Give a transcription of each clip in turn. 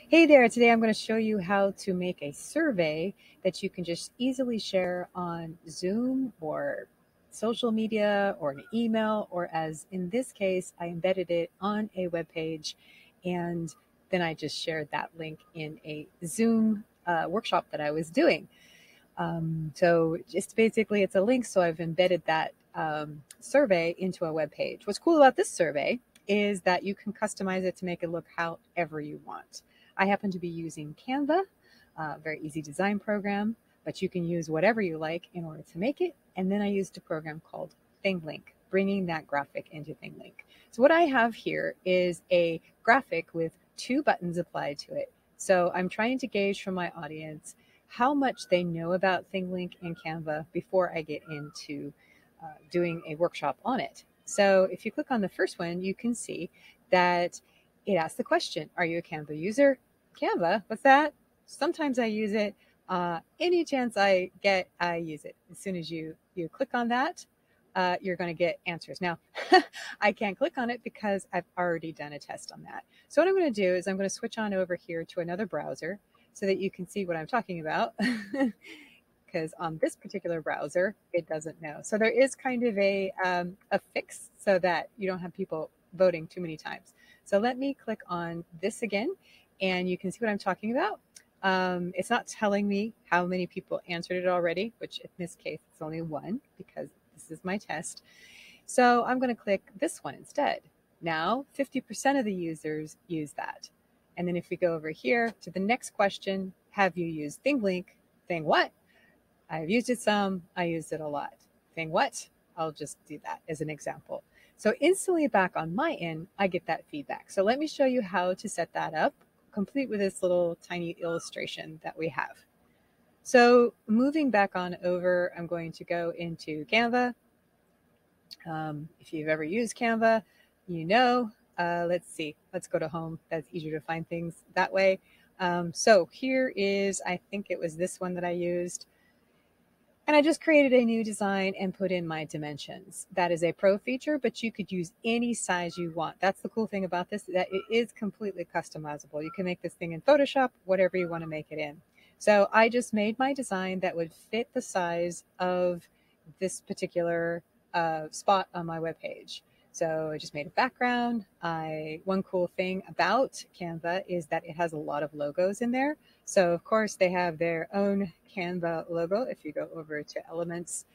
Hey there, today I'm going to show you how to make a survey that you can just easily share on Zoom or social media or an email, or as in this case, I embedded it on a web page and then I just shared that link in a Zoom workshop that I was doing. So just basically it's a link. So I've embedded that survey into a web page. What's cool about this survey is that you can customize it to make it look however you want. I happen to be using Canva, a very easy design program, but you can use whatever you like in order to make it. And then I used a program called ThingLink, bringing that graphic into ThingLink. So what I have here is a graphic with two buttons applied to it. So I'm trying to gauge from my audience how much they know about ThingLink and Canva before I get into doing a workshop on it. So if you click on the first one, you can see that it asks the question, are you a Canva user? Canva, what's that? Sometimes I use it. Any chance I get, I use it. As soon as you click on that, you're going to get answers. Now, I can't click on it because I've already done a test on that. So what I'm going to do is I'm going to switch on over here to another browser so that you can see what I'm talking about. Because on this particular browser, it doesn't know. So there is kind of a fix so that you don't have people voting too many times. So let me click on this again, and you can see what I'm talking about. It's not telling me how many people answered it already, which in this case, it's only one because this is my test. So I'm going to click this one instead. Now, 50% of the users use that. And then if we go over here to the next question, have you used ThingLink? Thing what? I've used it some, I used it a lot. Thing what? I'll just do that as an example. So instantly back on my end, I get that feedback. So let me show you how to set that up, complete with this little tiny illustration that we have. So moving back on over, I'm going to go into Canva. If you've ever used Canva, you know. Let's see. Let's go to home. That's easier to find things that way. So here is, I think it was this one that I used. And I just created a new design and put in my dimensions. That is a pro feature, but you could use any size you want. That's the cool thing about this, that it is completely customizable. You can make this thing in Photoshop, whatever you want to make it in. So I just made my design that would fit the size of this particular spot on my webpage. So I just made a background. One cool thing about Canva is that it has a lot of logos in there. So of course they have their own Canva logo. If you go over to Elements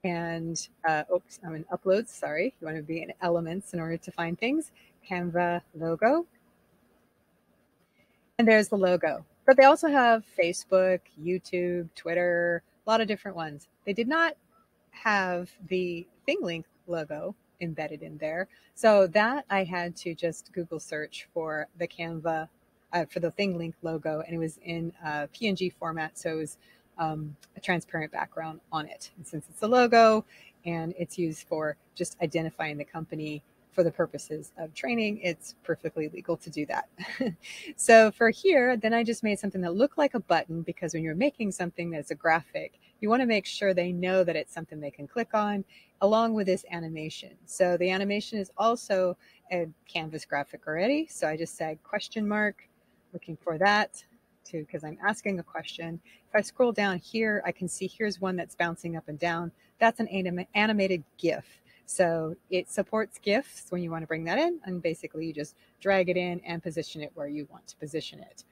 and I'm in Uploads, sorry. You want to be in Elements in order to find things. Canva logo. And there's the logo. But they also have Facebook, YouTube, Twitter, a lot of different ones. They did not have the ThingLink logo embedded in there. So that I had to just Google search for the Canva, for the ThingLink logo, and it was in PNG format. So it was a transparent background on it. And since it's a logo and it's used for just identifying the company for the purposes of training, it's perfectly legal to do that. So for here, then I just made something that looked like a button, because when you're making something that's a graphic, you want to make sure they know that it's something they can click on, along with this animation. So the animation is also a Canvas graphic already. So I just said question mark, looking for that too, because I'm asking a question. If I scroll down here, I can see here's one that's bouncing up and down. That's an animated GIF. So it supports GIFs when you want to bring that in, and basically you just drag it in and position it where you want to position it,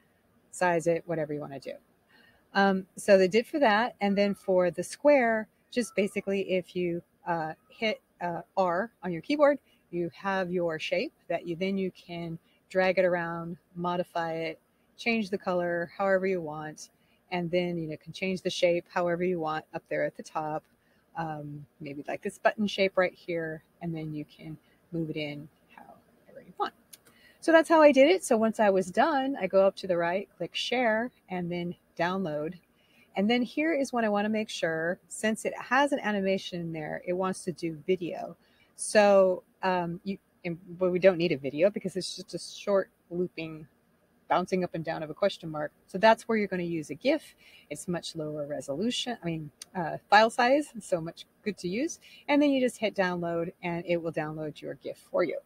size it, whatever you want to do. So they did for that. And then for the square, just basically if you hit R on your keyboard, you have your shape that you can drag it around, modify it, change the color however you want, and then you can change the shape however you want up there at the top. Maybe like this button shape right here, and then you can move it in however you want. So that's how I did it. So once I was done, I go up to the right, click share, and then download. And then here is what I want to make sure, since it has an animation in there, it wants to do video. So but we don't need a video because it's just a short looping bouncing up and down of a question mark. So that's where you're going to use a GIF. It's much lower resolution, file size, so much good to use. And then you just hit download and it will download your GIF for you.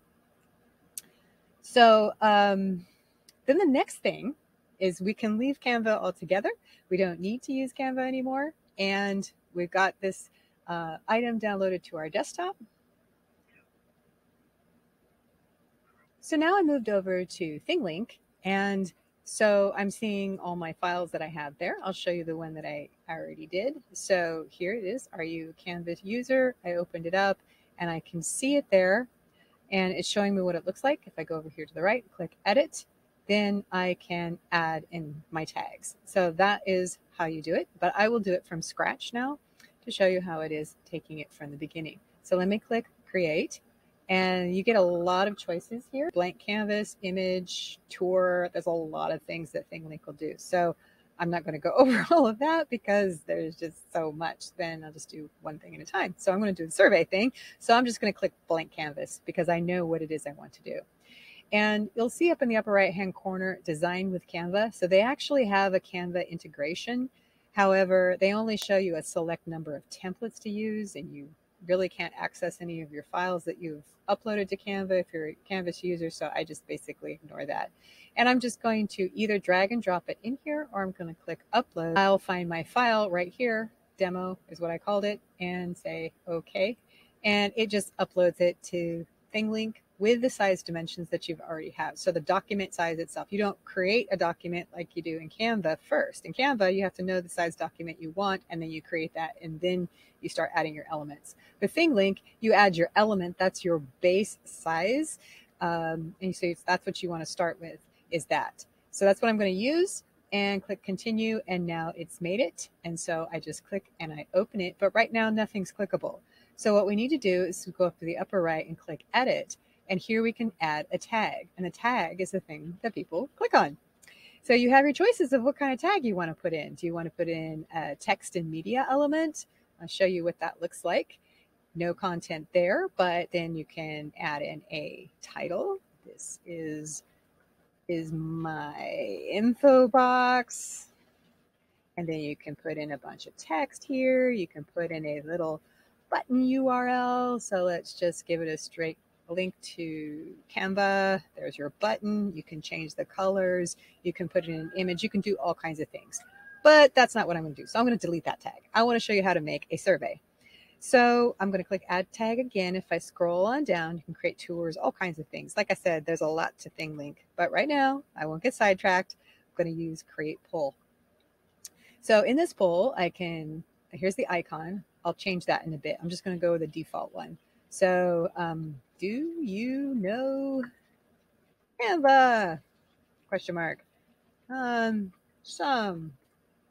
So then the next thing is we can leave Canva altogether. We don't need to use Canva anymore. And we've got this item downloaded to our desktop. So now I moved over to ThingLink, and so I'm seeing all my files that I have there. I'll show you the one that I already did. So here it is. Are you a Canva user? I opened it up and I can see it there, and it's showing me what it looks like. If I go over here to the right, click edit, then I can add in my tags. So that is how you do it, but I will do it from scratch now to show you how it is taking it from the beginning. So let me click create. And you get a lot of choices here. Blank canvas, image, tour. There's a lot of things that ThingLink will do. So I'm not going to go over all of that because there's just so much. Then I'll just do one thing at a time. So I'm going to do the survey thing. So I'm just going to click blank canvas because I know what it is I want to do. And you'll see up in the upper right-hand corner, design with Canva. So they actually have a Canva integration. However, they only show you a select number of templates to use, and you really can't access any of your files that you've uploaded to Canva if you're a Canvas user. So I just basically ignore that. And I'm just going to either drag and drop it in here, or I'm going to click upload. I'll find my file right here. Demo is what I called it, and say okay. And it just uploads it to ThingLink with the size dimensions that you've already have. So the document size itself, you don't create a document like you do in Canva first. In Canva, you have to know the size document you want, and then you create that, and then you start adding your elements. With ThingLink, you add your element, that's your base size. And so that's what you want to start with, is that. So that's what I'm going to use, and click continue, and now it's made it. And so I just click and I open it, but right now nothing's clickable. So what we need to do is to go up to the upper right and click edit. And here we can add a tag, and a tag is the thing that people click on. So you have your choices of what kind of tag you want to put in. Do you want to put in a text and media element? I'll show you what that looks like. No content there, but then you can add in a title. This is my info box. And then you can put in a bunch of text here. You can put in a little button URL. So let's just give it a straight link to Canva. There's your button. You can change the colors. You can put in an image. You can do all kinds of things. But that's not what I'm going to do. So I'm going to delete that tag. I want to show you how to make a survey. So I'm going to click add tag again. If I scroll on down, you can create tours, all kinds of things. Like I said, there's a lot to ThingLink. But right now, I won't get sidetracked. I'm going to use create poll. So in this poll, here's the icon. I'll change that in a bit. I'm just going to go with the default one. So do you know Canva? Question mark. Some,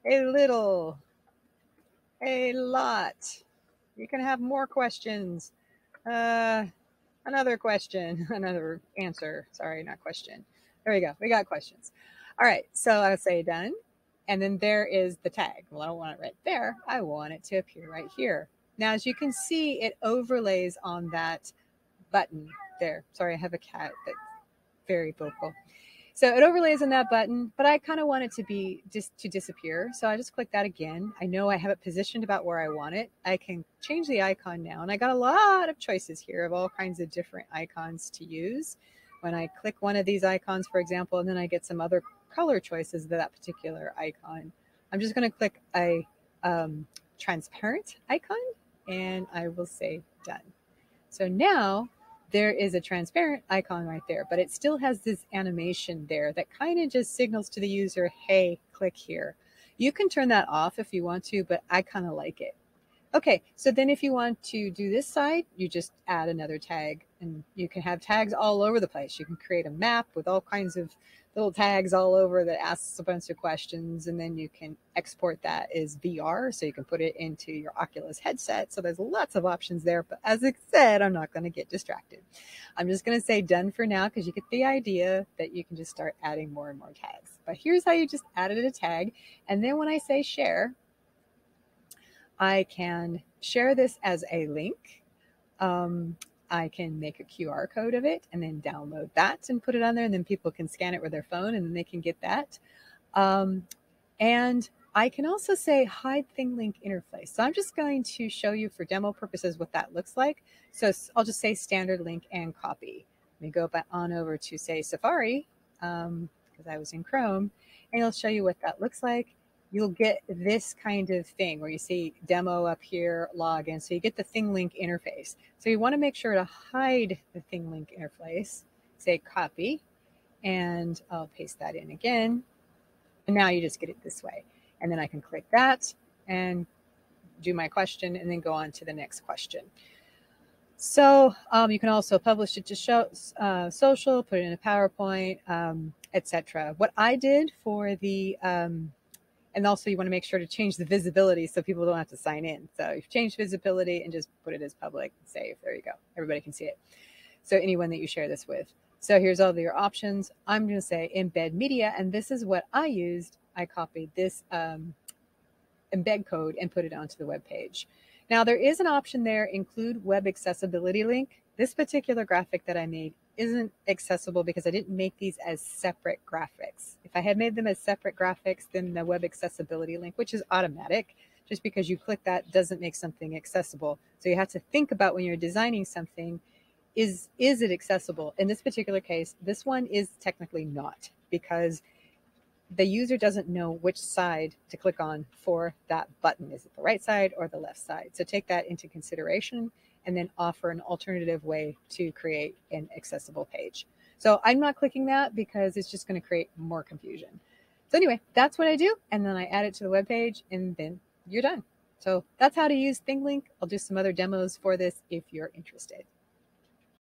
a little, a lot. You can have more questions. Another question, another answer. Sorry, not question. There we go. We got questions. All right. So I'll say done. And then there is the tag. Well, I don't want it right there. I want it to appear right here. Now, as you can see, it overlays on that button there. Sorry, I have a cat that's very vocal. So it overlays on that button, but I kind of want it to be just to disappear. So I just click that again. I know I have it positioned about where I want it. I can change the icon now, and I got a lot of choices here of all kinds of different icons to use. When I click one of these icons, for example, and then I get some other color choices of that particular icon, I'm just going to click a transparent icon, and I will say done. So now there is a transparent icon right there, but it still has this animation there that kind of just signals to the user, hey, click here. You can turn that off if you want to, but I kind of like it. Okay, so then if you want to do this side, you just add another tag, and you can have tags all over the place. You can create a map with all kinds of little tags all over that asks a bunch of questions, and then you can export that as VR, so you can put it into your Oculus headset. So there's lots of options there, but as I said, I'm not going to get distracted. I'm just going to say done for now, because you get the idea that you can just start adding more and more tags. But here's how you just added a tag, and then when I say share, I can share this as a link. I can make a QR code of it and then download that and put it on there, and then people can scan it with their phone and then they can get that. And I can also say hide ThingLink interface. So I'm just going to show you for demo purposes what that looks like. So I'll just say standard link and copy. Let me go back on over to say Safari. because I was in Chrome, and it'll show you what that looks like. You'll get this kind of thing where you see demo up here, login. So you get the ThingLink interface. So you want to make sure to hide the ThingLink interface, say copy, and I'll paste that in again. And now you just get it this way. And then I can click that and do my question and then go on to the next question. So you can also publish it to social, put it in a PowerPoint, etc. What I did for the, and also you want to make sure to change the visibility so people don't have to sign in. So you've changed visibility and just put it as public, save, there you go. Everybody can see it. So anyone that you share this with. So here's all of your options. I'm going to say embed media, and this is what I used. I copied this embed code and put it onto the web page. Now there is an option there, include web accessibility link. This particular graphic that I made isn't accessible because I didn't make these as separate graphics. If I had made them as separate graphics, then the web accessibility link, which is automatic, just because you click that doesn't make something accessible. So you have to think about when you're designing something, is it accessible? In this particular case, this one is technically not, because the user doesn't know which side to click on for that button. Is it the right side or the left side? So take that into consideration and then offer an alternative way to create an accessible page. So I'm not clicking that because it's just going to create more confusion. So anyway, that's what I do. And then I add it to the web page and then you're done. So that's how to use ThingLink. I'll do some other demos for this if you're interested.